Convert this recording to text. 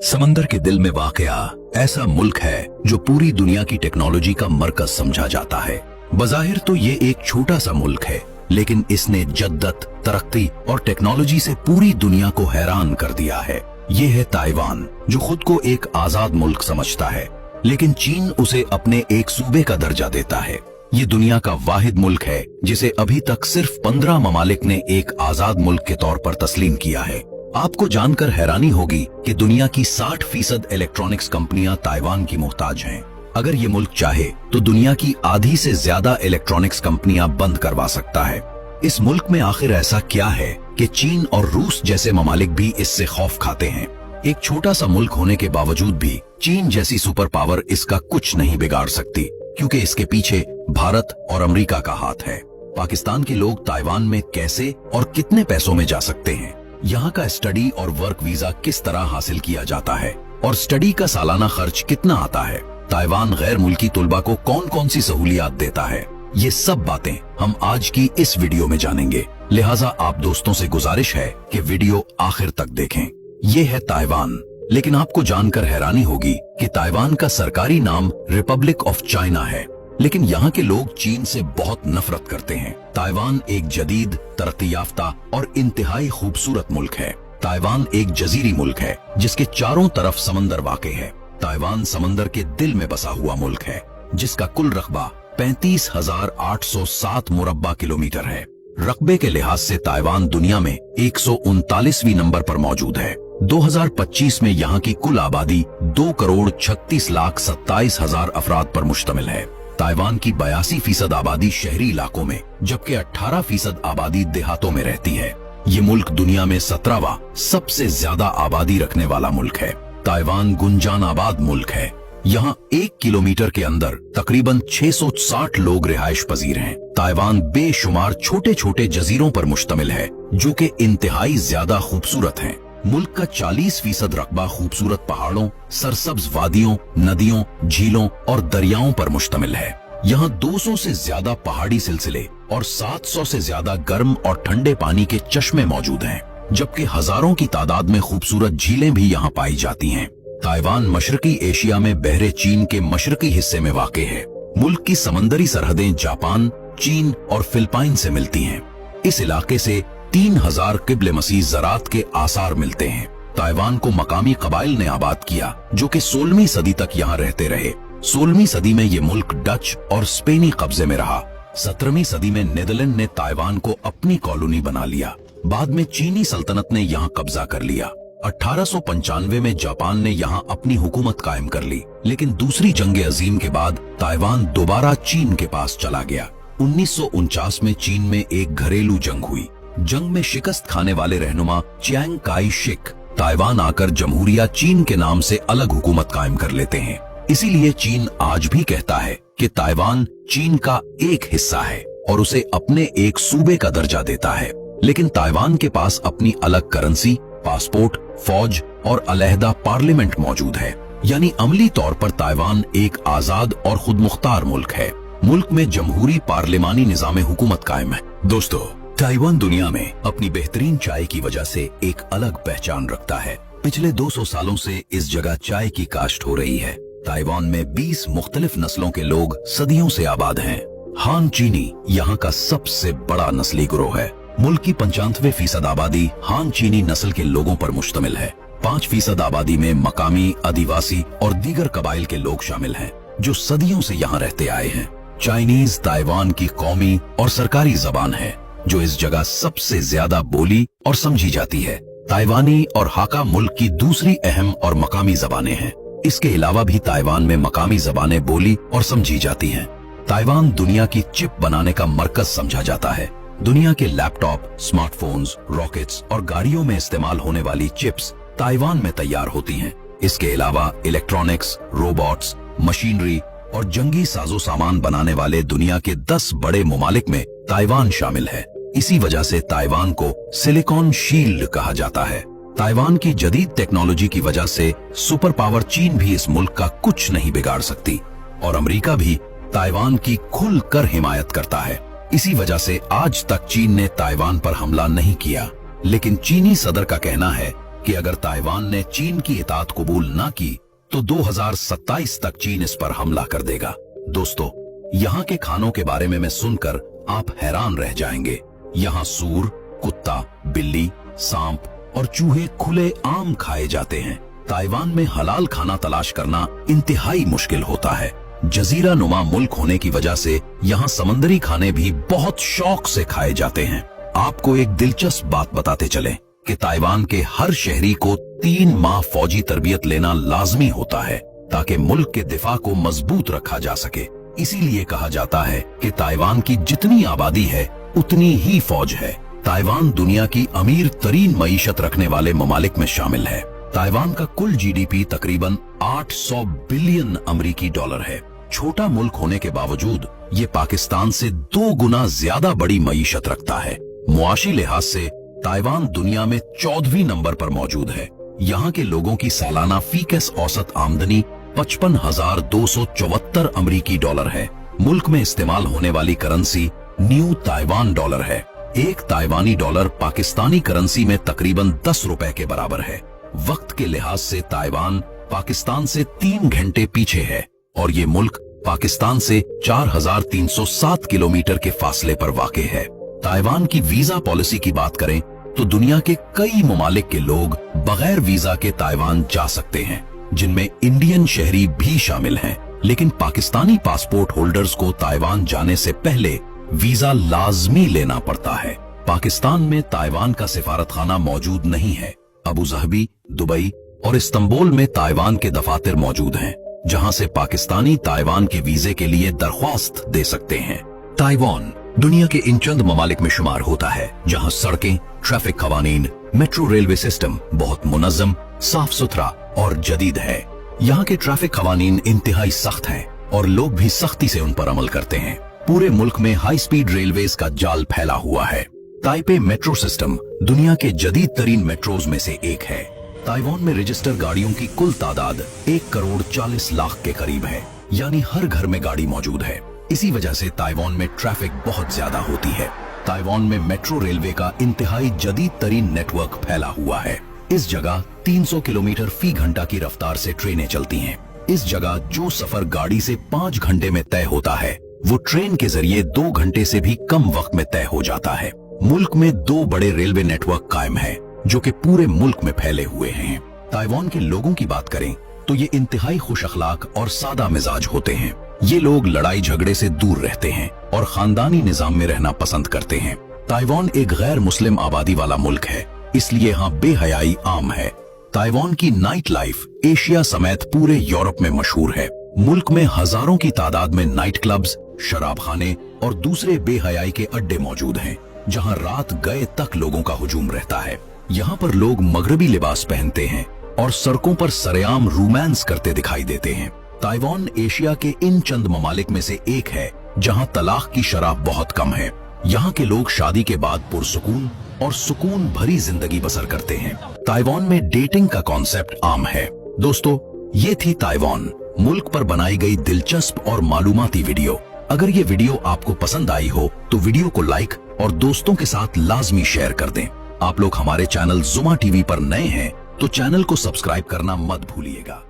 समंदर के दिल में वाक़या ऐसा मुल्क है जो पूरी दुनिया की टेक्नोलॉजी का मरकज समझा जाता है। बज़ाहिर तो ये एक छोटा सा मुल्क है, लेकिन इसने जद्दत, तरक्की और टेक्नोलॉजी से पूरी दुनिया को हैरान कर दिया है। ये है ताइवान, जो खुद को एक आजाद मुल्क समझता है, लेकिन चीन उसे अपने एक सूबे का दर्जा देता है। ये दुनिया का वाहिद मुल्क है जिसे अभी तक सिर्फ 15 ममालिक ने एक आजाद मुल्क के तौर पर तस्लीम किया है। आपको जानकर हैरानी होगी कि दुनिया की 60% इलेक्ट्रॉनिक्स कंपनियां ताइवान की मोहताज हैं। अगर ये मुल्क चाहे तो दुनिया की आधी से ज्यादा इलेक्ट्रॉनिक्स कंपनियां बंद करवा सकता है। इस मुल्क में आखिर ऐसा क्या है कि चीन और रूस जैसे ममालिक भी इससे खौफ खाते हैं। एक छोटा सा मुल्क होने के बावजूद भी चीन जैसी सुपर पावर इसका कुछ नहीं बिगाड़ सकती, क्योंकि इसके पीछे भारत और अमेरिका का हाथ है। पाकिस्तान के लोग ताइवान में कैसे और कितने पैसों में जा सकते हैं, यहाँ का स्टडी और वर्क वीजा किस तरह हासिल किया जाता है और स्टडी का सालाना खर्च कितना आता है, ताइवान गैर मुल्की तुलबा को कौन कौन सी सहूलियात देता है, ये सब बातें हम आज की इस वीडियो में जानेंगे। लिहाजा आप दोस्तों से गुजारिश है कि वीडियो आखिर तक देखें। ये है ताइवान, लेकिन आपको जानकर हैरानी होगी कि ताइवान का सरकारी नाम रिपब्लिक ऑफ चाइना है, लेकिन यहाँ के लोग चीन से बहुत नफरत करते हैं। ताइवान एक जदीद, तरक्की याफ्ता और इंतहाई खूबसूरत मुल्क है। ताइवान एक जजीरी मुल्क है जिसके चारों तरफ समंदर वाक़े है। ताइवान समंदर के दिल में बसा हुआ मुल्क है, जिसका कुल रकबा 35,807 मुरब्बा किलोमीटर है। रकबे के लिहाज से ताइवान दुनिया में 139वीं नंबर पर मौजूद है। 2025 में यहाँ की कुल आबादी 2,36,27,000 अफराद पर मुश्तमिल है। ताइवान की 82% आबादी शहरी इलाकों में, जबकि 18% आबादी देहातों में रहती है। ये मुल्क दुनिया में 17वां सबसे ज्यादा आबादी रखने वाला मुल्क है। ताइवान गुंजान आबाद मुल्क है। यहाँ 1 किलोमीटर के अंदर तकरीबन 660 लोग रिहाइश पजीर हैं। ताइवान बेशुमार छोटे छोटे जजीरों पर मुश्तमिल है, जो कि इंतहाई ज्यादा खूबसूरत हैं। मुल्क का 40% रकबा खूबसूरत पहाड़ों, सरसब्ज वादियों, नदियों, झीलों और दरियाओं पर मुश्तमिल है। यहाँ 200 से ज्यादा पहाड़ी सिलसिले और 700 से ज्यादा गर्म और ठंडे पानी के चश्मे मौजूद हैं, जबकि हजारों की तादाद में खूबसूरत झीलें भी यहाँ पाई जाती हैं। ताइवान मशरकी एशिया में बहरे चीन के मशरकी हिस्से में वाक़े है। मुल्क की समंदरी सरहदें जापान, चीन और फिलिपाइन से मिलती हैं। इस इलाके से 3000 किबले मसीह ज़रात के आसार मिलते हैं। ताइवान को मकामी कबाइल ने आबाद किया, जो कि 16वीं सदी तक यहाँ रहते रहे। 16वीं सदी में ये मुल्क डच और स्पेनी कब्जे में रहा। 17वीं सदी में नीदरलैंड ने ताइवान को अपनी कॉलोनी बना लिया। बाद में चीनी सल्तनत ने यहाँ कब्जा कर लिया। 1895 में जापान ने यहाँ अपनी हुकूमत कायम कर ली, लेकिन दूसरी जंग अजीम के बाद ताइवान दोबारा चीन के पास चला गया। 1949 में चीन में एक घरेलू जंग हुई। जंग में शिकस्त खाने वाले रहनुमा चियांग काई शेक ताइवान आकर जमहूरिया चीन के नाम से अलग हुकूमत कायम कर लेते हैं। इसीलिए चीन आज भी कहता है कि ताइवान चीन का एक हिस्सा है और उसे अपने एक सूबे का दर्जा देता है। लेकिन ताइवान के पास अपनी अलग करेंसी, पासपोर्ट, फौज और अलहदा पार्लियामेंट मौजूद है। यानी अमली तौर पर ताइवान एक आजाद और खुद मुख्तार मुल्क है। मुल्क में जमहूरी पार्लिमानी निजाम हुकूमत कायम है। दोस्तों, ताइवान दुनिया में अपनी बेहतरीन चाय की वजह से एक अलग पहचान रखता है। पिछले 200 सालों से इस जगह चाय की काश्त हो रही है। ताइवान में 20 मुख्तलिफ नस्लों के लोग सदियों से आबाद हैं। हान चीनी यहाँ का सबसे बड़ा नस्ली गिरोह है। मुल्क की 95% आबादी हान चीनी नस्ल के लोगों पर मुश्तमिल है। 5% आबादी में मकामी, आदिवासी और दीगर कबाइल के लोग शामिल हैं, जो सदियों से यहाँ रहते आए हैं। चाइनीज ताइवान की कौमी और सरकारी जबान है, जो इस जगह सबसे ज्यादा बोली और समझी जाती है। ताइवानी और हाका मुल्क की दूसरी अहम और मकामी जबानें हैं। इसके अलावा भी ताइवान में मकामी जबानें बोली और समझी जाती हैं। ताइवान दुनिया की चिप बनाने का मरकज समझा जाता है। दुनिया के लैपटॉप, स्मार्टफोन्स, रॉकेट्स और गाड़ियों में इस्तेमाल होने वाली चिप्स ताइवान में तैयार होती हैं। इसके अलावा इलेक्ट्रॉनिक्स, रोबोट्स, मशीनरी और जंगी साजो सामान बनाने वाले दुनिया के 10 बड़े ममालिक में ताइवान शामिल है। इसी वजह से ताइवान को सिलिकॉन शील्ड कहा जाता है। ताइवान की जदीद टेक्नोलॉजी की वजह से सुपर पावर चीन भी इस मुल्क का कुछ नहीं बिगाड़ सकती और अमेरिका भी ताइवान की खुलकर हिमायत करता है। इसी वजह से आज तक चीन ने ताइवान पर हमला नहीं किया, लेकिन चीनी सदर का कहना है कि अगर ताइवान ने चीन की इताअत कबूल ना की तो 2027 तक चीन इस पर हमला कर देगा। दोस्तों, यहाँ के खानों के बारे में मैं सुनकर आप हैरान रह जाएंगे। यहाँ सूर, कुत्ता, बिल्ली, सांप और चूहे खुले आम खाए जाते हैं। ताइवान में हलाल खाना तलाश करना इंतहाई मुश्किल होता है। जजीरा नुमा मुल्क होने की वजह से यहाँ समंदरी खाने भी बहुत शौक से खाए जाते हैं। आपको एक दिलचस्प बात बताते चलें कि ताइवान के हर शहरी को 3 माह फौजी तरबियत लेना लाजमी होता है ताकि मुल्क के दिफा को मजबूत रखा जा सके। इसीलिए कहा जाता है कि ताइवान की जितनी आबादी है उतनी ही फौज है। ताइवान दुनिया की अमीर तरीन मईशत रखने वाले ममालिक में शामिल है। ताइवान का कुल जीडीपी तकरीबन 800 बिलियन अमेरिकी डॉलर है। छोटा मुल्क होने के बावजूद ये पाकिस्तान से 2 गुना ज्यादा बड़ी मईशत रखता है। मुआशी लिहाज से ताइवान दुनिया में 14वें नंबर पर मौजूद है। यहाँ के लोगों की सालाना फीकस औसत आमदनी 55,274 अमेरिकी डॉलर है। मुल्क में इस्तेमाल होने वाली करेंसी न्यू ताइवान डॉलर है। एक ताइवानी डॉलर पाकिस्तानी करेंसी में तकरीबन 10 रुपए के बराबर है। वक्त के लिहाज से ताइवान पाकिस्तान से 3 घंटे पीछे है और ये मुल्क पाकिस्तान से 4,307 किलोमीटर के फासले पर वाक़ है। ताइवान की वीजा पॉलिसी की बात करें तो दुनिया के कई ममालिक के लोग बगैर वीजा के ताइवान जा सकते हैं, जिनमें इंडियन शहरी भी शामिल हैं। लेकिन पाकिस्तानी पासपोर्ट होल्डर्स को ताइवान जाने से पहले वीजा लाजमी लेना पड़ता है। पाकिस्तान में ताइवान का सिफारतखाना मौजूद नहीं है। अबू धाबी, दुबई और इस्तांबुल में ताइवान के दफातर मौजूद हैं, जहां से पाकिस्तानी ताइवान के वीजे के लिए दरख्वास्त दे सकते हैं। ताइवान दुनिया के इन चंद ममालिक में शुमार होता है जहां सड़कें, ट्रैफिक कवानीन, मेट्रो रेलवे सिस्टम बहुत मुनज़्ज़म, साफ सुथरा और जदीद है। यहाँ के ट्रैफिक कवानीन इंतहाई सख्त हैं और लोग भी सख्ती से उन पर अमल करते हैं। पूरे मुल्क में हाई स्पीड रेलवेज का जाल फैला हुआ है। ताइपे मेट्रो सिस्टम दुनिया के जदीद तरीन मेट्रोज में से एक है। ताइवान में रजिस्टर गाड़ियों की कुल तादाद 1,40,00,000 के करीब है, यानी हर घर में गाड़ी मौजूद है। इसी वजह से ताइवान में ट्रैफिक बहुत ज्यादा होती है। ताइवान में मेट्रो रेलवे का इंतहाई जदीद तरीन नेटवर्क फैला हुआ है। इस जगह 300 किलोमीटर फी घंटा की रफ्तार से ट्रेनें चलती हैं। इस जगह जो सफर गाड़ी से 5 घंटे में तय होता है वो ट्रेन के जरिए 2 घंटे से भी कम वक्त में तय हो जाता है। मुल्क में 2 बड़े रेलवे नेटवर्क कायम है जो कि पूरे मुल्क में फैले हुए हैं। ताइवान के लोगों की बात करें तो ये इंतहाई खुश अखलाक और सादा मिजाज होते हैं। ये लोग लड़ाई झगड़े से दूर रहते हैं और खानदानी निजाम में रहना पसंद करते हैं। ताइवान एक गैर मुस्लिम आबादी वाला मुल्क है, इसलिए यहाँ बेहयाई आम है। ताइवान की नाइट लाइफ एशिया समेत पूरे यूरोप में मशहूर है। मुल्क में हजारों की तादाद में नाइट क्लब्स, शराबखाने और दूसरे बेहयाई के अड्डे मौजूद हैं, जहां रात गए तक लोगों का हुजूम रहता है। यहाँ पर लोग मगरबी लिबास पहनते हैं और सड़कों पर सरेआम रोमांस करते दिखाई देते हैं। ताइवान एशिया के इन चंद ममालिक में से एक है जहां तलाक की शरह बहुत कम है। यहाँ के लोग शादी के बाद पुरसुकून और सुकून भरी जिंदगी बसर करते हैं। ताइवान में डेटिंग का कॉन्सेप्ट आम है। दोस्तों, ये थी ताइवान मुल्क पर बनाई गई दिलचस्प और मालूमाती वीडियो। अगर ये वीडियो आपको पसंद आई हो तो वीडियो को लाइक और दोस्तों के साथ लाजमी शेयर कर दें। आप लोग हमारे चैनल जुमा टीवी पर नए हैं तो चैनल को सब्सक्राइब करना मत भूलिएगा।